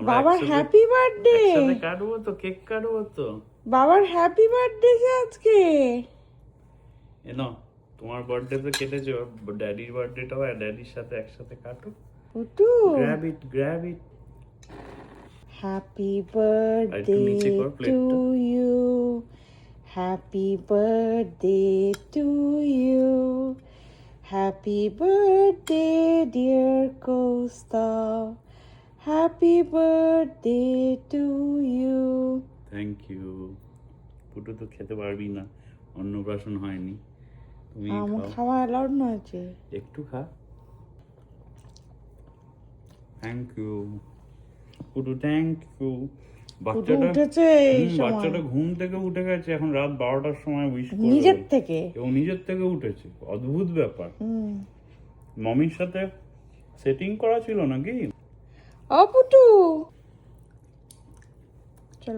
বাবার happy birthday. একসাথে কাটবো তো, কেক কাটবো তো। বাবার হ্যাপি বার্থডে আজকে। এনো, তোমার বার্থডে তো কেটেছো, ড্যাডির বার্থডেটাও ড্যাডির সাথে একসাথে কাটো। Putu grab it. হ্যাপি নিচে বার্থডে কর টু প্লেটটা। You, happy birthday to you, happy birthday dear Kaustav, happy birthday to you. Thank you. Putu তো খেতে পারবি না, অন্নপ্রাশন হয়নি, তুমি আমার খাও। খাওয়া অ্যালাউড নয় যে। একটু খা। Thank you Putu, thank you. Putu উঠেছে এই সময় বাচ্চাটা ঘুম থেকে উঠে গেছে এখন রাত 12টার সময় উইশ করবে নিজের থেকে। এবং নিজের থেকে উঠেছে, অদ্ভুত ব্যাপার। মমির সাথে সেটিং করা ছিল নাকি? ও পুটু চল